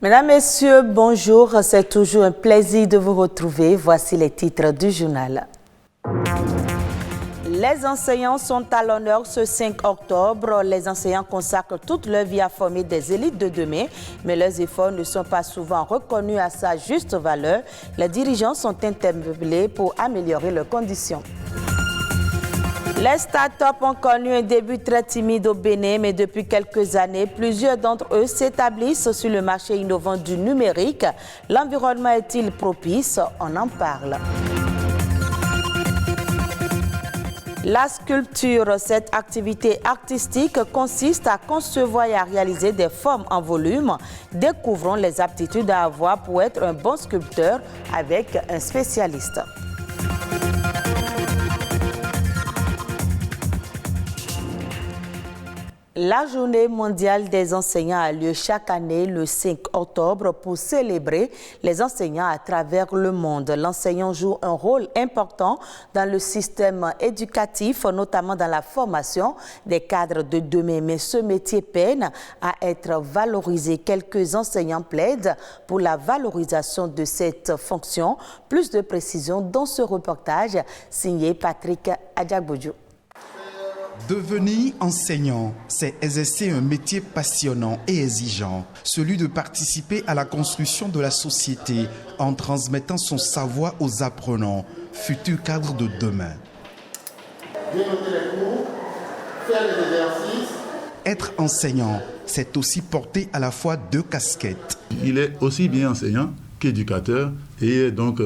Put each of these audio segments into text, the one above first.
Mesdames, Messieurs, bonjour. C'est toujours un plaisir de vous retrouver. Voici les titres du journal. Les enseignants sont à l'honneur ce 5 octobre. Les enseignants consacrent toute leur vie à former des élites de demain, mais leurs efforts ne sont pas souvent reconnus à sa juste valeur. Les dirigeants sont interpellés pour améliorer leurs conditions. Les start-up ont connu un début très timide au Bénin, mais depuis quelques années, plusieurs d'entre eux s'établissent sur le marché innovant du numérique. L'environnement est-il propice? On en parle. La sculpture, cette activité artistique consiste à concevoir et à réaliser des formes en volume. Découvrons les aptitudes à avoir pour être un bon sculpteur avec un spécialiste. La journée mondiale des enseignants a lieu chaque année le 5 octobre pour célébrer les enseignants à travers le monde. L'enseignant joue un rôle important dans le système éducatif, notamment dans la formation des cadres de demain. Mais ce métier peine à être valorisé. Quelques enseignants plaident pour la valorisation de cette fonction. Plus de précisions dans ce reportage signé Patrick Adjagbodjo. Devenir enseignant, c'est exercer un métier passionnant et exigeant, celui de participer à la construction de la société en transmettant son savoir aux apprenants, futurs cadres de demain. Bien noter les cours, faire les exercices. Être enseignant, c'est aussi porter à la fois deux casquettes. Il est aussi bien enseignant qu'éducateur et donc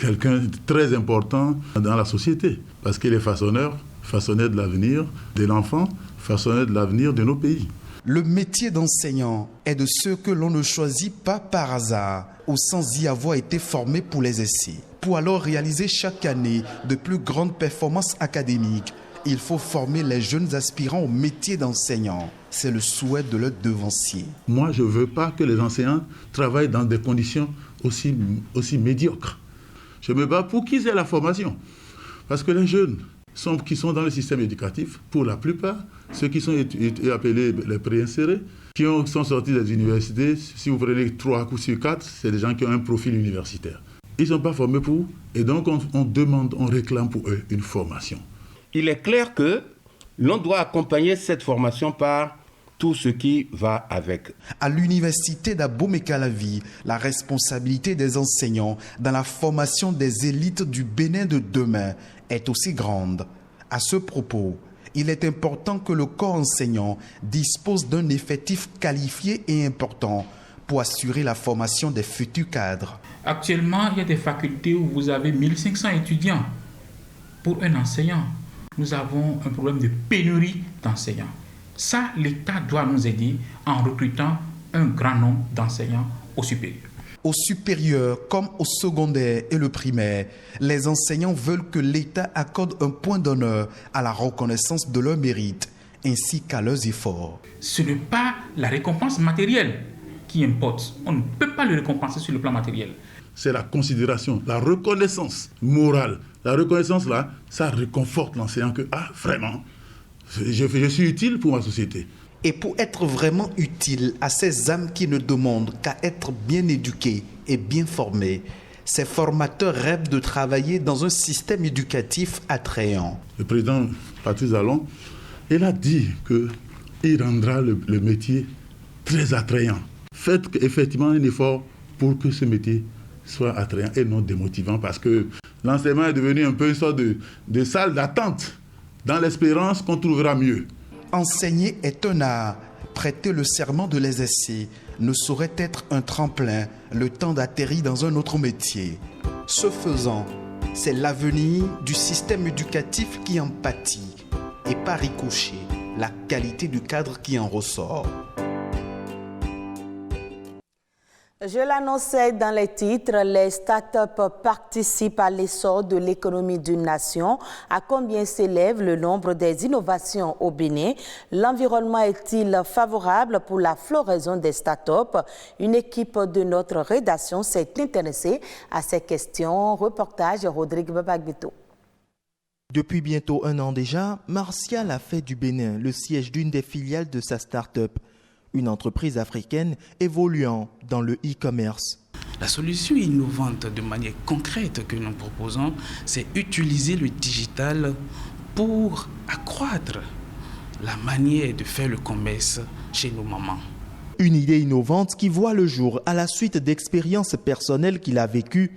quelqu'un de très important dans la société parce qu'il est façonneur de l'avenir de l'enfant, façonneur de l'avenir de nos pays. Le métier d'enseignant est de ceux que l'on ne choisit pas par hasard ou sans y avoir été formé pour les essais. Pour alors réaliser chaque année de plus grandes performances académiques, il faut former les jeunes aspirants au métier d'enseignant. C'est le souhait de leurs devanciers. Moi, je ne veux pas que les enseignants travaillent dans des conditions aussi médiocres. Je me bats pour qu'ils aient la formation. Parce que les jeunes qui sont dans le système éducatif, pour la plupart, ceux qui sont appelés les préinsérés, qui sont sortis des universités, si vous prenez 3 coups sur 4, c'est des gens qui ont un profil universitaire. Ils ne sont pas formés pour, et donc on réclame pour eux une formation. Il est clair que l'on doit accompagner cette formation par tout ce qui va avec. À l'université d'Abomey-Calavi, la responsabilité des enseignants dans la formation des élites du Bénin de demain est aussi grande. À ce propos, il est important que le corps enseignant dispose d'un effectif qualifié et important pour assurer la formation des futurs cadres. Actuellement, il y a des facultés où vous avez 1500 étudiants pour un enseignant. Nous avons un problème de pénurie d'enseignants. Ça, l'État doit nous aider en recrutant un grand nombre d'enseignants au supérieur. Au supérieur comme au secondaire et le primaire, les enseignants veulent que l'État accorde un point d'honneur à la reconnaissance de leurs mérites ainsi qu'à leurs efforts. Ce n'est pas la récompense matérielle qui importe. On ne peut pas le récompenser sur le plan matériel. C'est la considération, la reconnaissance morale. La reconnaissance là, ça réconforte l'enseignant que, vraiment, je suis utile pour ma société. Et pour être vraiment utile à ces âmes qui ne demandent qu'à être bien éduquées et bien formées, ces formateurs rêvent de travailler dans un système éducatif attrayant. Le président Patrice Talon, il a dit qu'il rendra le métier très attrayant. Faites effectivement un effort pour que ce métier soit attrayant et non démotivant parce que l'enseignement est devenu un peu une sorte de salle d'attente dans l'espérance qu'on trouvera mieux. Enseigner est un art. Prêter le serment de l'exercer ne saurait être un tremplin, le temps d'atterrir dans un autre métier. Ce faisant, c'est l'avenir du système éducatif qui en pâtit et par ricochet, la qualité du cadre qui en ressort. Je l'annonçais dans les titres, les start-up participent à l'essor de l'économie d'une nation. À combien s'élève le nombre des innovations au Bénin? L'environnement est-il favorable pour la floraison des start-up? Une équipe de notre rédaction s'est intéressée à ces questions. Reportage Rodrigue Babagbito. Depuis bientôt 1 an déjà, Martial a fait du Bénin le siège d'une des filiales de sa start-up. une entreprise africaine évoluant dans le e-commerce. La solution innovante de manière concrète que nous proposons, c'est utiliser le digital pour accroître la manière de faire le commerce chez nos mamans. Une idée innovante qui voit le jour à la suite d'expériences personnelles qu'il a vécues.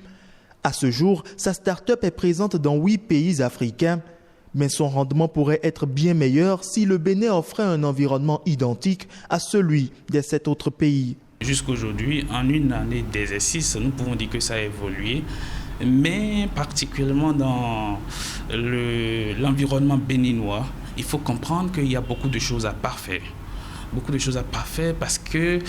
À ce jour, sa start-up est présente dans 8 pays africains, mais son rendement pourrait être bien meilleur si le Bénin offrait un environnement identique à celui des 7 autres pays. Jusqu'aujourd'hui, en une année d'exercice, nous pouvons dire que ça a évolué, mais particulièrement dans l'environnement béninois, il faut comprendre qu'il y a beaucoup de choses à parfaire. Beaucoup de choses à parfaire parce que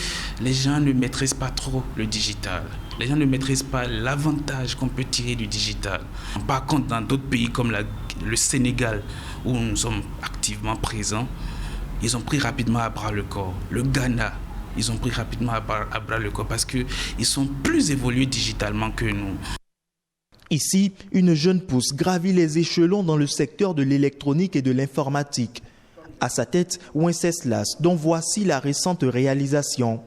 les gens ne maîtrisent pas trop le digital. Les gens ne maîtrisent pas l'avantage qu'on peut tirer du digital. Par contre, dans d'autres pays comme le Sénégal, où nous sommes activement présents, ils ont pris rapidement à bras le corps. Le Ghana, ils ont pris rapidement à bras le corps parce qu'ils sont plus évolués digitalement que nous. Ici, une jeune pousse gravit les échelons dans le secteur de l'électronique et de l'informatique. À sa tête, Wenceslas, dont voici la récente réalisation.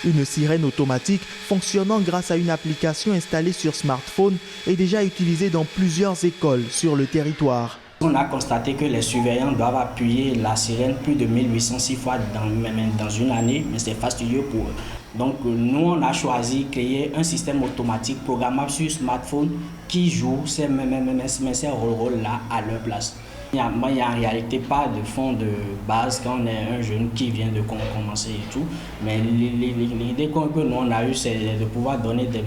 Une sirène automatique fonctionnant grâce à une application installée sur smartphone est déjà utilisée dans plusieurs écoles sur le territoire. On a constaté que les surveillants doivent appuyer la sirène plus de 1806 fois dans une année, mais c'est fastidieux pour eux. Donc nous, on a choisi de créer un système automatique programmable sur smartphone qui joue ces rôles-là à leur place. Il n'y a en réalité pas de fond de base quand on est un jeune qui vient de commencer et tout. Mais l'idée que nous on a eue, c'est de pouvoir donner des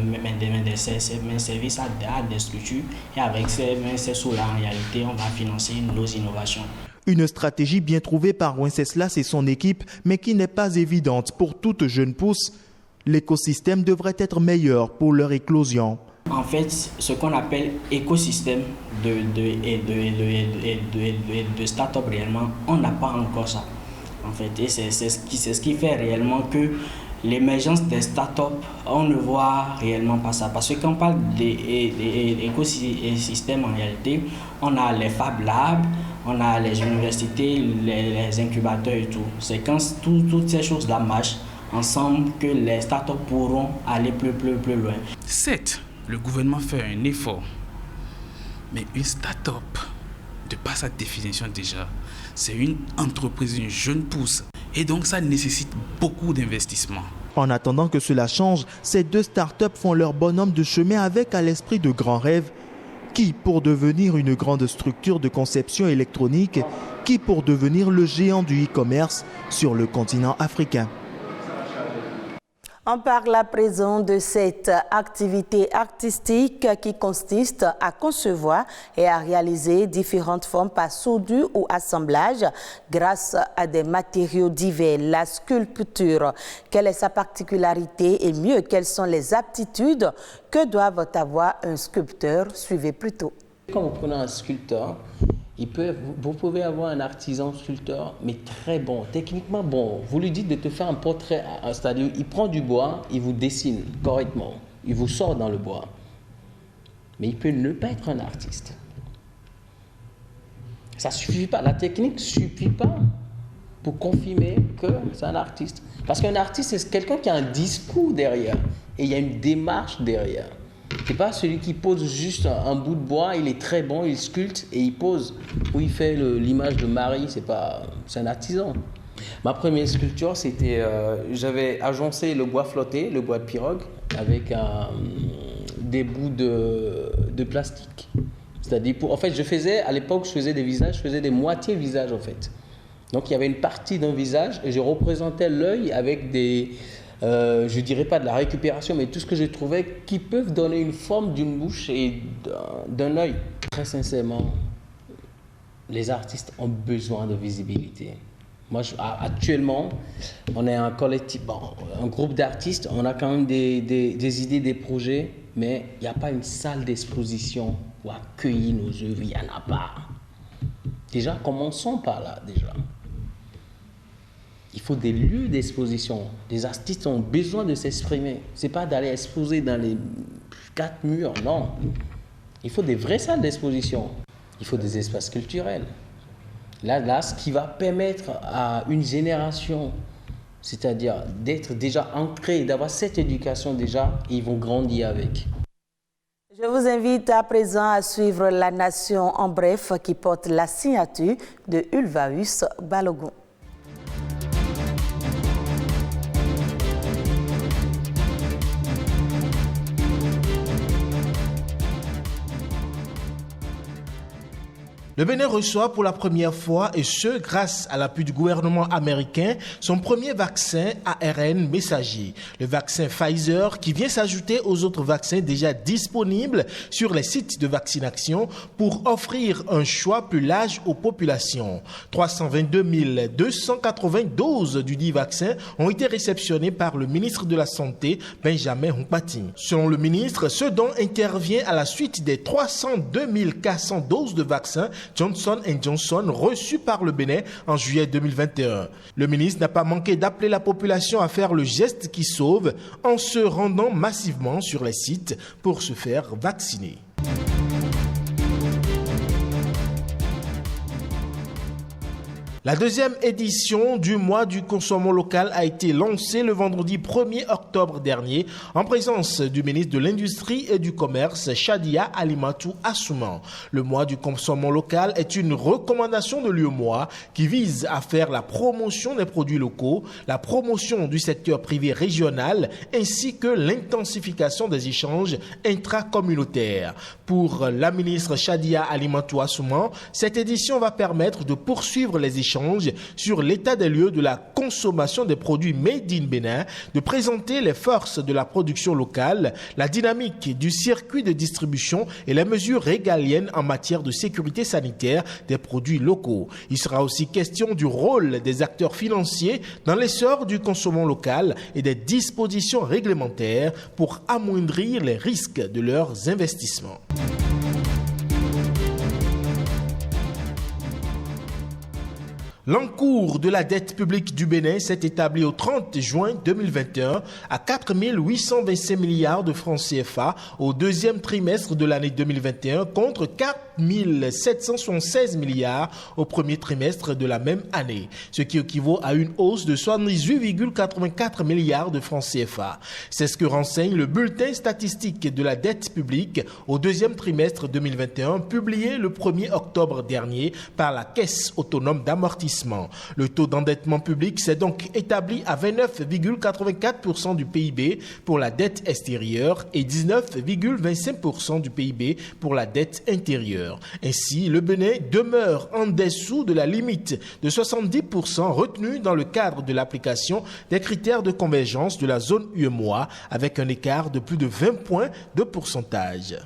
services à des structures. Et avec ces sous-là, en réalité, on va financer nos innovations. Une stratégie bien trouvée par Wenceslas et son équipe, mais qui n'est pas évidente pour toute jeune pousse. L'écosystème devrait être meilleur pour leur éclosion. En fait, ce qu'on appelle écosystème de start-up réellement, on n'a pas encore ça. En fait, et c'est ce qui fait réellement que l'émergence des start-up, on ne voit réellement pas ça. Parce que quand on parle d'écosystème en réalité, on a les Fab Labs, on a les universités, les incubateurs et tout. C'est quand toutes ces choses-là marchent ensemble que les start-up pourront aller plus loin. 7. Le gouvernement fait un effort, mais une start-up, de par sa définition déjà, c'est une entreprise, une jeune pousse. Et donc ça nécessite beaucoup d'investissement. En attendant que cela change, ces 2 start-up font leur bonhomme de chemin avec à l'esprit de grands rêves. Qui pour devenir une grande structure de conception électronique, qui pour devenir le géant du e-commerce sur le continent africain. On parle à présent de cette activité artistique qui consiste à concevoir et à réaliser différentes formes par soudure ou assemblage grâce à des matériaux divers. La sculpture, quelle est sa particularité et mieux, quelles sont les aptitudes que doivent avoir un sculpteur? Suivez plutôt. Quand vous prenez un sculpteur, vous pouvez avoir un artisan sculpteur, mais très bon, techniquement bon. Vous lui dites de te faire un portrait, c'est-à-dire il prend du bois, il vous dessine correctement, il vous sort dans le bois. Mais il peut ne pas être un artiste. Ça ne suffit pas, la technique ne suffit pas pour confirmer que c'est un artiste. Parce qu'un artiste, c'est quelqu'un qui a un discours derrière, et il y a une démarche derrière. C'est pas celui qui pose juste un bout de bois, il est très bon, il sculpte et il pose. Ou il fait l'image de Marie, c'est un artisan. Ma première sculpture, c'était, j'avais agencé le bois flotté, le bois de pirogue, avec des bouts de plastique. C'est-à-dire, en fait, à l'époque, je faisais des visages, je faisais des moitiés visages en fait. Donc il y avait une partie d'un visage et je représentais l'œil avec des... je dirais pas de la récupération, mais tout ce que je trouvais qui peuvent donner une forme d'une bouche et d'un œil. Très sincèrement, les artistes ont besoin de visibilité. Moi, actuellement, on est un collectif, un groupe d'artistes, on a quand même des idées, des projets, mais il n'y a pas une salle d'exposition pour accueillir nos œuvres, il n'y en a pas. Déjà, commençons par là, déjà. Il faut des lieux d'exposition. Les artistes ont besoin de s'exprimer. Ce n'est pas d'aller exposer dans les 4 murs, non. Il faut des vraies salles d'exposition. Il faut des espaces culturels. Là, ce qui va permettre à une génération, c'est-à-dire d'être déjà ancré, d'avoir cette éducation déjà, et ils vont grandir avec. Je vous invite à présent à suivre La Nation en bref qui porte la signature de Ulvaeus Balogun. Le Bénin reçoit pour la première fois, et ce grâce à l'appui du gouvernement américain, son premier vaccin ARN messager. Le vaccin Pfizer qui vient s'ajouter aux autres vaccins déjà disponibles sur les sites de vaccination pour offrir un choix plus large aux populations. 322 280 doses du dit vaccin ont été réceptionnées par le ministre de la Santé, Benjamin Hunkpati. Selon le ministre, ce don intervient à la suite des 302 400 doses de vaccins Johnson & Johnson reçu par le Bénin en juillet 2021. Le ministre n'a pas manqué d'appeler la population à faire le geste qui sauve en se rendant massivement sur les sites pour se faire vacciner. La deuxième édition du mois du consommant local a été lancée le vendredi 1er octobre dernier en présence du ministre de l'Industrie et du Commerce, Shadia Alimatou Assouman. Le mois du consommant local est une recommandation de l'UEMOA qui vise à faire la promotion des produits locaux, la promotion du secteur privé régional ainsi que l'intensification des échanges intracommunautaires. Pour la ministre Shadia Alimatou Assouman, cette édition va permettre de poursuivre les échanges sur l'état des lieux de la consommation des produits made in Bénin, de présenter les forces de la production locale, la dynamique du circuit de distribution et les mesures régaliennes en matière de sécurité sanitaire des produits locaux. Il sera aussi question du rôle des acteurs financiers dans l'essor du consommant local et des dispositions réglementaires pour amoindrir les risques de leurs investissements. L'encours de la dette publique du Bénin s'est établi au 30 juin 2021 à 4 825 milliards de francs CFA au deuxième trimestre de l'année 2021 contre 4 776 milliards au premier trimestre de la même année, ce qui équivaut à une hausse de 78,84 milliards de francs CFA. C'est ce que renseigne le bulletin statistique de la dette publique au deuxième trimestre 2021 publié le 1er octobre dernier par la Caisse autonome d'amortissement. Le taux d'endettement public s'est donc établi à 29,84% du PIB pour la dette extérieure et 19,25% du PIB pour la dette intérieure. Ainsi, le Bénin demeure en dessous de la limite de 70% retenue dans le cadre de l'application des critères de convergence de la zone UEMOA avec un écart de plus de 20 points de pourcentage.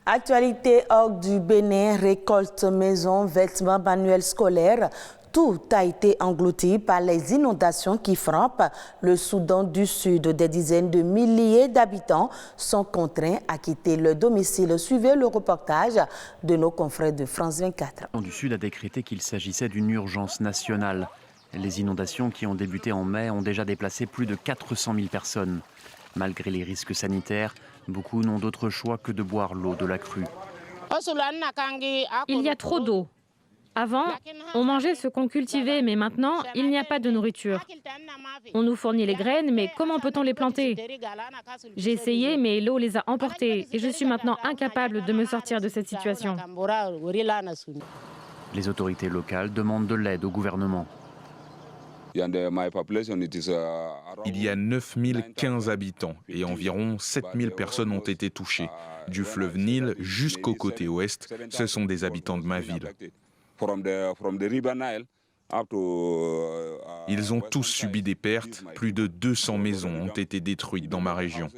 Actualité hors du Bénin, récolte maison, vêtements, manuels scolaires. Tout a été englouti par les inondations qui frappent le Soudan du Sud. Des dizaines de milliers d'habitants sont contraints à quitter leur domicile. Suivez le reportage de nos confrères de France 24. Le Soudan du Sud a décrété qu'il s'agissait d'une urgence nationale. Les inondations qui ont débuté en mai ont déjà déplacé plus de 400 000 personnes. Malgré les risques sanitaires, beaucoup n'ont d'autre choix que de boire l'eau de la crue. Il y a trop d'eau. Avant, on mangeait ce qu'on cultivait, mais maintenant, il n'y a pas de nourriture. On nous fournit les graines, mais comment peut-on les planter? J'ai essayé, mais l'eau les a emportées et je suis maintenant incapable de me sortir de cette situation. Les autorités locales demandent de l'aide au gouvernement. Il y a 9015 habitants et environ 7000 personnes ont été touchées. Du fleuve Nil jusqu'au côté ouest, ce sont des habitants de ma ville. Ils ont tous subi des pertes. Plus de 200 maisons ont été détruites dans ma région.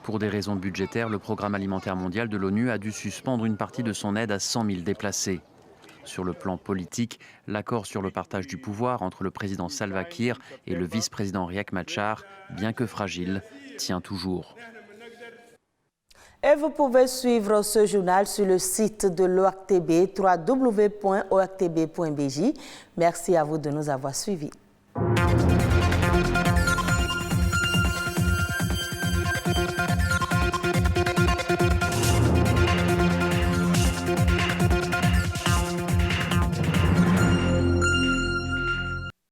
Pour des raisons budgétaires, le Programme alimentaire mondial de l'ONU a dû suspendre une partie de son aide à 100 000 déplacés. Sur le plan politique, l'accord sur le partage du pouvoir entre le président Salva Kiir et le vice-président Riek Machar, bien que fragile, tient toujours. Et vous pouvez suivre ce journal sur le site de l'ORTB, www.ortb.bj. Merci à vous de nous avoir suivis.